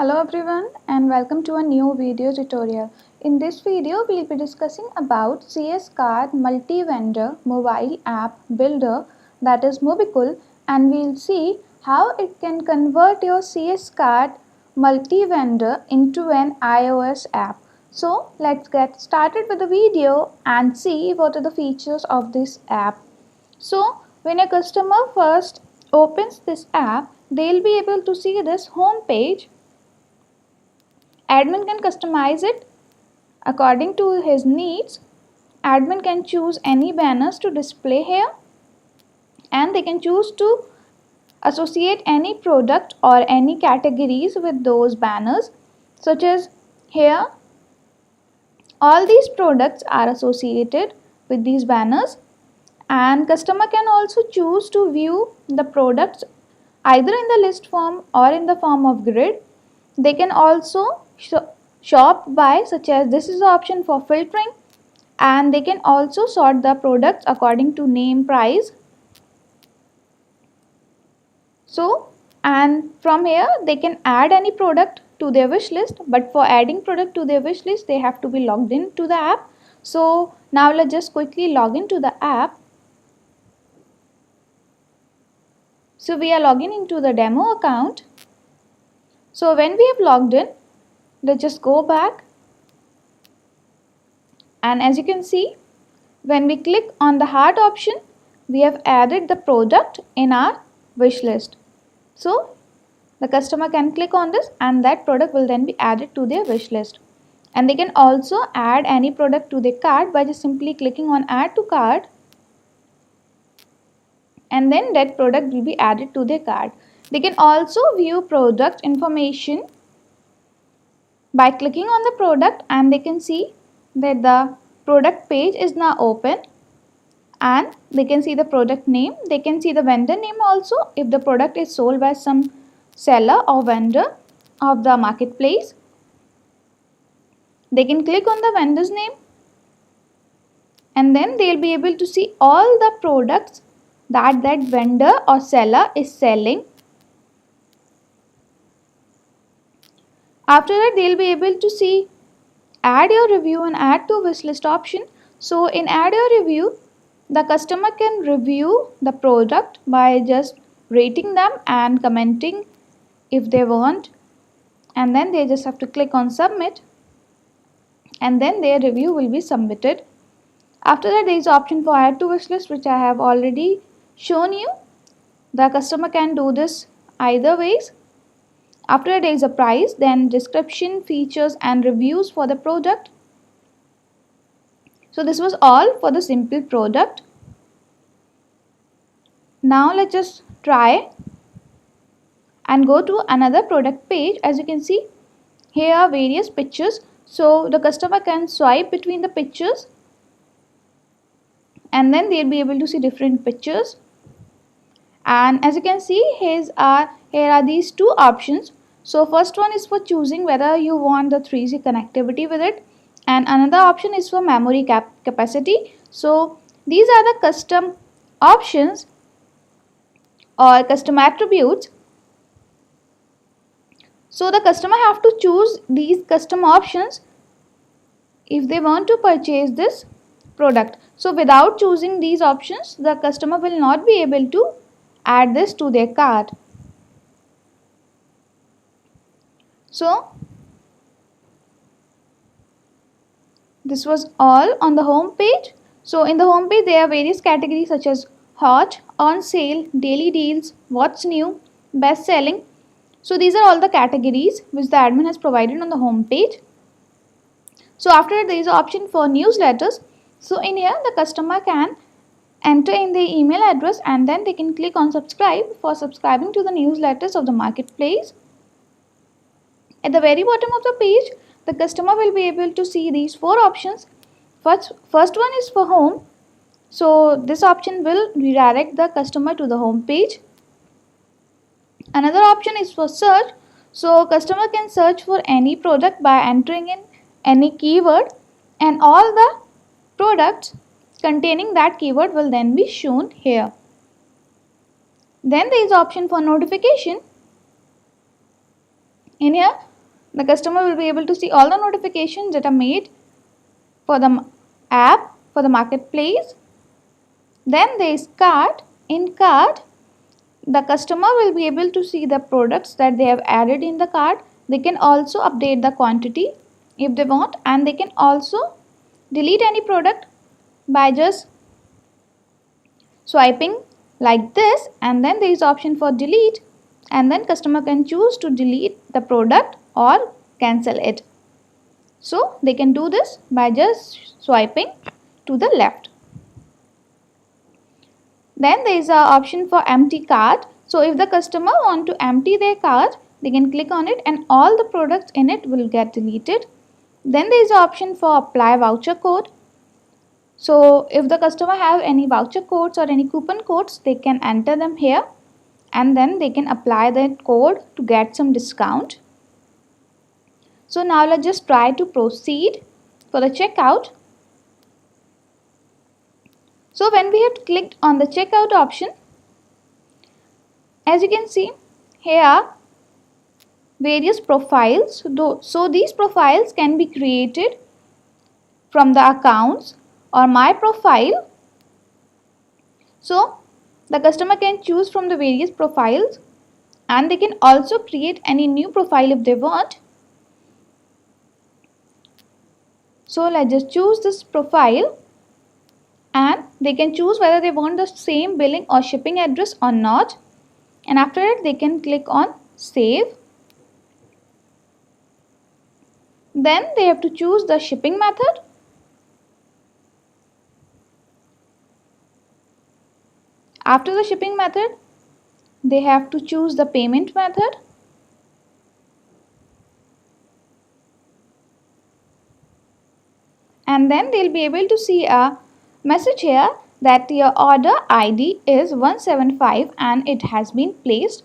Hello everyone and welcome to a new video tutorial. In this video we will be discussing about CS Card Multivendor mobile app builder, that is Mobikul, and we will see how it can convert your CS Card Multivendor into an iOS app. So let's get started with the video and see what are the features of this app. So when a customer first opens this app, they'll be able to see this home page. Admin can customize it according to his needs. Admin can choose any banners to display here, and they can choose to associate any product or any categories with those banners, such as here all these products are associated with these banners, and customer can also choose to view the products either in the list form or in the form of grid. They can also shop by, such as this is the option for filtering, and they can also sort the products according to name, price. So, and from here they can add any product to their wish list, but for adding product to their wish list they have to be logged in to the app. So now let's just quickly log into the app. So we are logging into the demo account. So when we have logged in, let's just go back, and as you can see, when we click on the heart option, we have added the product in our wish list. So the customer can click on this and that product will then be added to their wish list. And they can also add any product to their cart by just simply clicking on add to cart, and then that product will be added to their cart. They can also view product information by clicking on the product, and they can see that the product page is now open, and they can see the product name. They can see the vendor name also if the product is sold by some seller or vendor of the marketplace. They can click on the vendor's name, and then they'll be able to see all the products that vendor or seller is selling. After that, they'll be able to see add your review and add to wish list option. So in add your review, the customer can review the product by just rating them and commenting if they want, and then they just have to click on submit, and then their review will be submitted. After that, there is option for add to wish list, which I have already shown you. The customer can do this either ways. After that, there is a price, then description, features and reviews for the product. So this was all for the simple product. Now let's just try and go to another product page. As you can see, here are various pictures. So the customer can swipe between the pictures, and then they'll be able to see different pictures. And as you can see, here are these two options. So first one is for choosing whether you want the 3G connectivity with it, and another option is for memory capacity. So these are the custom options or custom attributes. So the customer have to choose these custom options if they want to purchase this product. So without choosing these options, the customer will not be able to add this to their cart. So this was all on the home page. So in the home page, there are various categories such as hot, on sale, daily deals, what's new, best selling. So these are all the categories which the admin has provided on the home page. So after that, there is an option for newsletters. So in here, the customer can enter in their email address, and then they can click on subscribe for subscribing to the newsletters of the marketplace. At the very bottom of the page, the customer will be able to see these four options. First one is for home. So this option will redirect the customer to the home page. Another option is for search. So customer can search for any product by entering in any keyword, and all the products containing that keyword will then be shown here. Then there is option for notification. In here, The customer will be able to see all the notifications that are made for the app, for the marketplace. Then there is cart. In cart, the customer will be able to see the products that they have added in the cart. They can also update the quantity if they want, and they can also delete any product by just swiping like this, and then there is option for delete, and then customer can choose to delete the product or cancel it. So they can do this by just swiping to the left. Then there is an option for empty cart. So if the customer want to empty their cart, they can click on it and all the products in it will get deleted. Then there is an option for apply voucher code. So if the customer have any voucher codes or any coupon codes, they can enter them here and then they can apply that code to get some discount. So now let's just try to proceed for the checkout. So when we have clicked on the checkout option, as you can see, here are various profiles. So these profiles can be created from the accounts or my profile. So the customer can choose from the various profiles and they can also create any new profile if they want. So let's just choose this profile and they can choose whether they want the same billing or shipping address or not. And after it, they can click on save. Then they have to choose the shipping method. After the shipping method, they have to choose the payment method. And then they'll be able to see a message here that your order ID is 175 and it has been placed.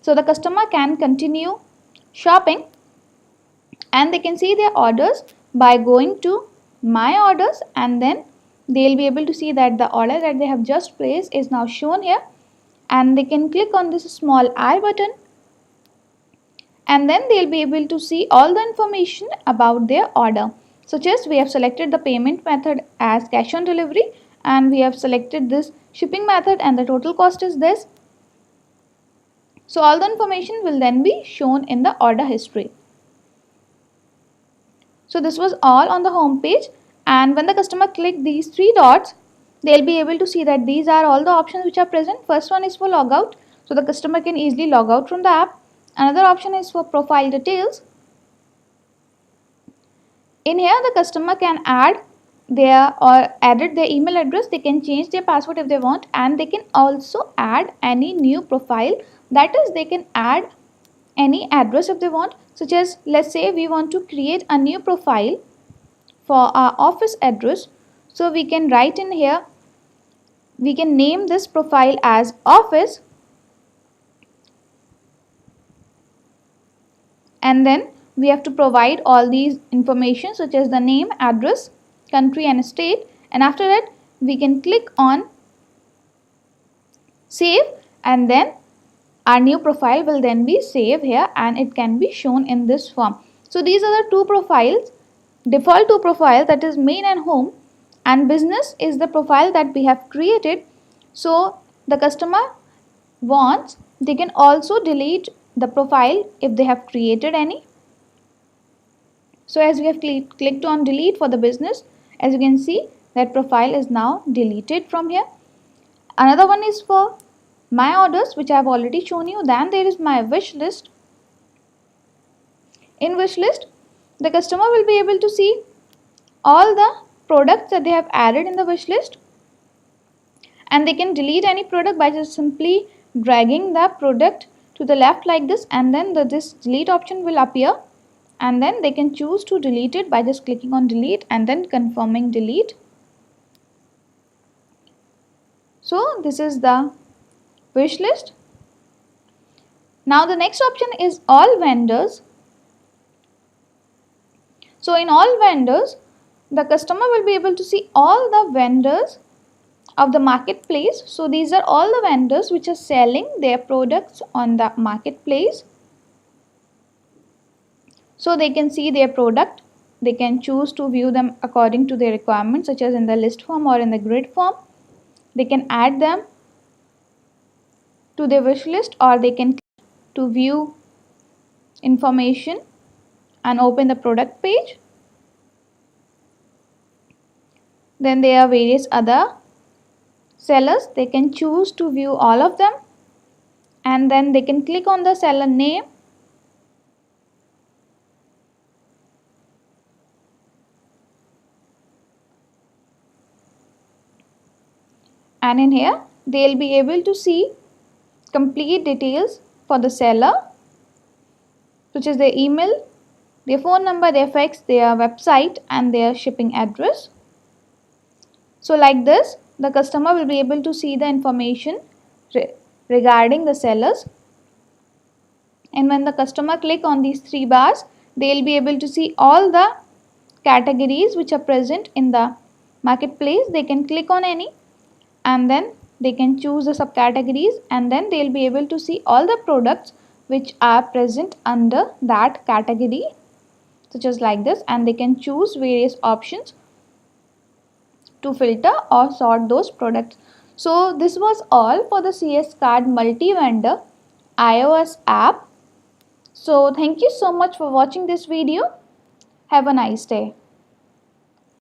So the customer can continue shopping and they can see their orders by going to my orders, and then they'll be able to see that the order that they have just placed is now shown here, and they can click on this small I button and then they'll be able to see all the information about their order, such as we have selected the payment method as cash on delivery and we have selected this shipping method and the total cost is this. So all the information will then be shown in the order history. So this was all on the home page, and when the customer click these three dots, they'll be able to see that these are all the options which are present. First one is for logout, so the customer can easily log out from the app. Another option is for profile details. In here the customer can add their or edit their email address. They can change their password if they want, and they can also add any new profile. That is, they can add any address if they want, such as let's say we want to create a new profile for our office address. So we can write in here, we can name this profile as office, and then we have to provide all these information such as the name, address, country and state, and after that we can click on save, and then our new profile will then be saved here and it can be shown in this form. So these are the two profiles, default two profiles, that is main and home, and business is the profile that we have created. So the customer wants, they can also delete the profile if they have created any. So as we have clicked on delete for the business, as you can see that profile is now deleted from here. Another one is for my orders, which I have already shown you. Then there is my wish list. In wish list, the customer will be able to see all the products that they have added in the wish list, and they can delete any product by just simply dragging the product to the left like this, and then this delete option will appear, and then they can choose to delete it by just clicking on delete and then confirming delete. So this is the wish list. Now the next option is all vendors. So in all vendors, the customer will be able to see all the vendors of the marketplace. So these are all the vendors which are selling their products on the marketplace. So they can see their product. They can choose to view them according to their requirements, such as in the list form or in the grid form. They can add them to their wish list, or they can click to view information and open the product page. Then there are various other sellers. They can choose to view all of them, and then they can click on the seller name and in here they'll be able to see complete details for the seller, which is their email, their phone number, their fax, their website and their shipping address. So like this, the customer will be able to see the information regarding the sellers, and when the customer click on these three bars, they'll be able to see all the categories which are present in the marketplace. They can click on any and then they can choose the subcategories, and then they'll be able to see all the products which are present under that category, such as like this, and they can choose various options to filter or sort those products. So this was all for the CS Card Multivendor iOS app. So thank you so much for watching this video. Have a nice day.